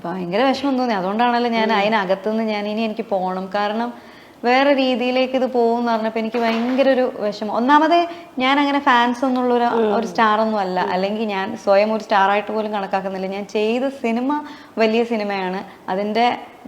ഭയങ്കര വിഷമം തോന്നി. അതുകൊണ്ടാണല്ലോ ഞാൻ അതിനകത്തുനിന്ന് ഞാൻ ഇനി എനിക്ക് പോകണം, കാരണം വേറെ രീതിയിലേക്ക് ഇത് പോകുമെന്ന് പറഞ്ഞപ്പോൾ എനിക്ക് ഭയങ്കര ഒരു വിഷമം. ഒന്നാമത് ഞാൻ അങ്ങനെ ഫാൻസ് ഒന്നുള്ള ഒരു സ്റ്റാർ ഒന്നും അല്ല, അല്ലെങ്കിൽ ഞാൻ സ്വയം ഒരു സ്റ്റാറായിട്ട് പോലും കണക്കാക്കുന്നില്ല. ഞാൻ ചെയ്ത സിനിമ വലിയ സിനിമയാണ്, അതിൻ്റെ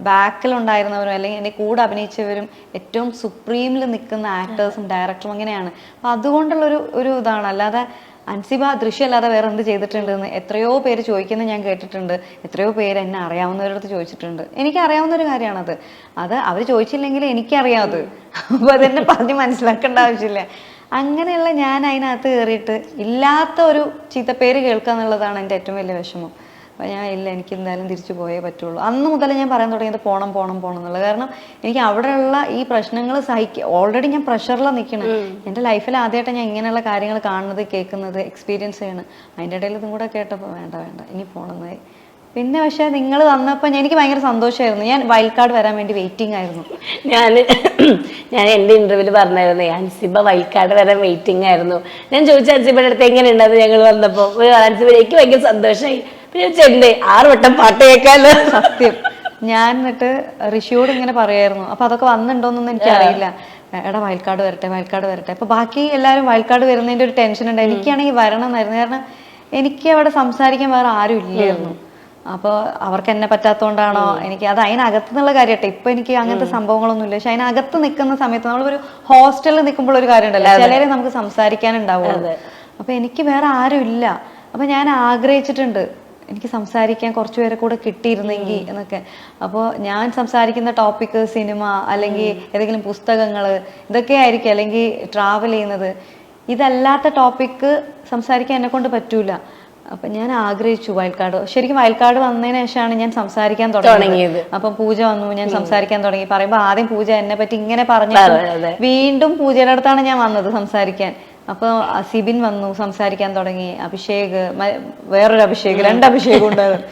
ബാക്കിലുണ്ടായിരുന്നവരും അല്ലെങ്കിൽ എൻ്റെ കൂടെ അഭിനയിച്ചവരും ഏറ്റവും സുപ്രീമിൽ നിൽക്കുന്ന ആക്ടേഴ്സും ഡയറക്ടറും അങ്ങനെയാണ്. അപ്പം അതുകൊണ്ടുള്ളൊരു ഇതാണ്. അല്ലാതെ അൻസിബ ദൃശ്യമല്ലാതെ വേറെ എന്ത് ചെയ്തിട്ടുണ്ടെന്ന് എത്രയോ പേര് ചോദിക്കുന്നത് ഞാൻ കേട്ടിട്ടുണ്ട്. എത്രയോ പേര് എന്നെ അറിയാവുന്നവരടുത്ത് ചോദിച്ചിട്ടുണ്ട്. എനിക്ക് അറിയാവുന്ന ഒരു കാര്യമാണത്. അത് അവർ ചോദിച്ചില്ലെങ്കിൽ എനിക്കറിയാം. അപ്പോൾ അതെന്നെ പറഞ്ഞ് മനസ്സിലാക്കേണ്ട ആവശ്യമില്ല. അങ്ങനെയുള്ള ഞാൻ അതിനകത്ത് കയറിയിട്ട് ഇല്ലാത്ത ഒരു ചീത്തപ്പേര് കേൾക്കുക എന്നുള്ളതാണ് എൻ്റെ ഏറ്റവും വലിയ വിഷമം. അപ്പം ഞാൻ ഇല്ല, എനിക്ക് എന്തായാലും തിരിച്ചു പോയേ പറ്റുള്ളൂ. അന്ന് മുതൽ ഞാൻ പറയാൻ തുടങ്ങിയത് പോണം എന്നുള്ളത്. കാരണം എനിക്ക് അവിടെയുള്ള ഈ പ്രശ്നങ്ങൾ ഓൾറെഡി ഞാൻ പ്രഷറിലാണ് നിൽക്കണം. എൻ്റെ ലൈഫിൽ ആദ്യമായിട്ട് ഞാൻ ഇങ്ങനെയുള്ള കാര്യങ്ങൾ കാണുന്നത്, കേൾക്കുന്നത്, എക്സ്പീരിയൻസ് ചെയ്യണം. അതിൻ്റെ ഇടയിൽ ഇതും കൂടെ കേട്ടപ്പോൾ വേണ്ട ഇനി പോകണമെന്നായി. പിന്നെ പക്ഷേ നിങ്ങൾ വന്നപ്പോൾ എനിക്ക് ഭയങ്കര സന്തോഷമായിരുന്നു. ഞാൻ വൈൽഡ് കാർഡ് വരാൻ വേണ്ടി വെയിറ്റിംഗ് ആയിരുന്നു. ഞാൻ എൻ്റെ ഇന്റർവ്യൂവിൽ പറഞ്ഞായിരുന്നു, അൻസിബ വൈൽഡ് കാർഡ് വരാൻ വെയിറ്റിംഗ് ആയിരുന്നു. ഞാൻ ചോദിച്ച അൻസിബയുടെ അടുത്ത് എങ്ങനെയുണ്ടായിരുന്നു ഞങ്ങൾ വന്നപ്പോൾ. അൻസിബ എനിക്ക് ഭയങ്കര സന്തോഷമായി. പിന്നെ ചെണ്ടേ 6 വട്ടം പാട്ട് കേൾക്കാമല്ലോ. സത്യം. ഞാൻ എന്നിട്ട് ഋഷിയോട് ഇങ്ങനെ പറയായിരുന്നു. അപ്പൊ അതൊക്കെ വന്നിട്ടുണ്ടോന്നൊന്നും എനിക്കറിയില്ല. എടാ വൈൽഡ് കാർഡ് വരട്ടെ. അപ്പൊ ബാക്കി എല്ലാവരും വൈൽഡ് കാർഡ് വരുന്നതിന്റെ ഒരു ടെൻഷൻ ഉണ്ട്. എനിക്കാണെങ്കിൽ വരണം എന്നായിരുന്നു. കാരണം എനിക്ക് അവിടെ സംസാരിക്കാൻ വേറെ ആരും ഇല്ലായിരുന്നു. അപ്പോൾ അവർക്ക് എന്നെ പറ്റാത്തതുകൊണ്ടാണോ എനിക്ക് അത് അതിനകത്ത് നിന്നുള്ള കാര്യട്ടെ. ഇപ്പൊ എനിക്ക് അങ്ങനത്തെ സംഭവങ്ങളൊന്നും ഇല്ല. പക്ഷെ അതിനകത്ത് നിൽക്കുന്ന സമയത്ത് നമ്മളൊരു ഹോസ്റ്റലിൽ നിൽക്കുമ്പോൾ ഒരു കാര്യം ഉണ്ടല്ലോ, ചിലരെ നമുക്ക് സംസാരിക്കാനുണ്ടാവുള്ളൂ. അപ്പൊ എനിക്ക് വേറെ ആരും ഇല്ല. അപ്പൊ ഞാൻ ആഗ്രഹിച്ചിട്ടുണ്ട് എനിക്ക് സംസാരിക്കാൻ കുറച്ചു പേരെ കൂടെ കിട്ടിയിരുന്നെങ്കിൽ എന്നൊക്കെ. അപ്പോൾ ഞാൻ സംസാരിക്കുന്ന ടോപ്പിക്ക് സിനിമ അല്ലെങ്കിൽ ഏതെങ്കിലും പുസ്തകങ്ങൾ ഇതൊക്കെ ആയിരിക്കും, അല്ലെങ്കിൽ ട്രാവൽ ചെയ്യുന്നത്. ഇതല്ലാത്ത ടോപ്പിക്ക് സംസാരിക്കാൻ എന്നെ കൊണ്ട് പറ്റൂല. അപ്പം ഞാൻ ആഗ്രഹിച്ചു വൈൽഡ് കാർഡ്. ശരിക്കും വൈൽഡ് കാർഡ് വന്നതിന് ശേഷമാണ് ഞാൻ സംസാരിക്കാൻ തുടങ്ങിയത്. അപ്പം പൂജ വന്നു, ഞാൻ സംസാരിക്കാൻ തുടങ്ങി. പറയുമ്പോൾ ആദ്യം പൂജ എന്നെ പറ്റി ഇങ്ങനെ പറഞ്ഞു, വീണ്ടും പൂജയുടെ അടുത്താണ് ഞാൻ വന്നത് സംസാരിക്കാൻ. അപ്പോൾ സിബിൻ വന്നു, സംസാരിക്കാൻ തുടങ്ങി. അഭിഷേക്, വേറൊരു അഭിഷേക്, 2 അഭിഷേകം ഉണ്ടായിരുന്നു.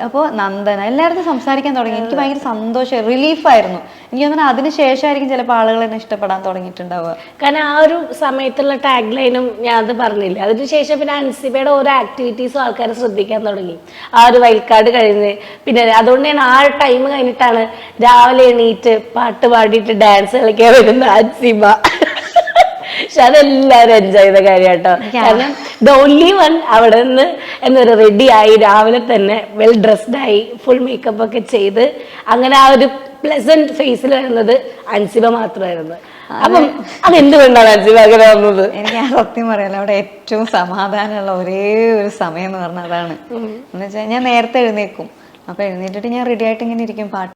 അപ്പോൾ നന്ദന, എല്ലായിടത്തും സംസാരിക്കാൻ തുടങ്ങി. എനിക്ക് ഭയങ്കര സന്തോഷം, റിലീഫായിരുന്നു. എനിക്ക് തോന്നുന്നു അതിന് ശേഷമായിരിക്കും ചിലപ്പോൾ ആളുകൾ എന്നെ ഇഷ്ടപ്പെടാൻ തുടങ്ങിയിട്ടുണ്ടാവുക. കാരണം ആ ഒരു സമയത്തുള്ള ടാഗ് ലൈനും ഞാൻ അത് പറഞ്ഞില്ല. അതിനുശേഷം പിന്നെ അൻസിബയുടെ ഓരോ ആക്ടിവിറ്റീസും ആൾക്കാരെ ശ്രദ്ധിക്കാൻ തുടങ്ങി. ആ ഒരു വൈൽഡ് കാർഡ് കഴിഞ്ഞ് പിന്നെ അതുകൊണ്ട് തന്നെ ആ ടൈം കഴിഞ്ഞിട്ടാണ് രാവിലെ എണീറ്റ് പാട്ട് പാടിയിട്ട് ഡാൻസ് കളിക്കാൻ വരുന്ന അൻസിബ. പക്ഷെ അതെല്ലാരും എൻജോയ് ചെയ്ത കാര്യട്ടോ. കാരണം ദ ഓൺലി വൺ അവിടെ നിന്ന് എന്നൊരു റെഡിയായി രാവിലെ തന്നെ വെൽ ഡ്രസ്ഡ് ആയി ഫുൾ മേക്കപ്പ് ഒക്കെ ചെയ്ത് അങ്ങനെ ആ ഒരു പ്ലസന്റ് ഫേസിൽ വരുന്നത് അൻസിബ മാത്രമായിരുന്നു. അപ്പം അതെന്തുകൊണ്ടാണ് അൻസിബ അങ്ങനെ വന്നത്? എനിക്ക് ആ സത്യം പറയാലോ, അവിടെ ഏറ്റവും സമാധാനമുള്ള ഒരേ ഒരു സമയം എന്ന് പറഞ്ഞാൽ അതാണ്. എന്ന് വെച്ചാൽ ഞാൻ നേരത്തെ എഴുന്നേക്കും. അപ്പൊ എഴുന്നേറ്റിട്ട് ഞാൻ റെഡി ആയിട്ട് ഇങ്ങനെ ഇരിക്കും പാട്ട്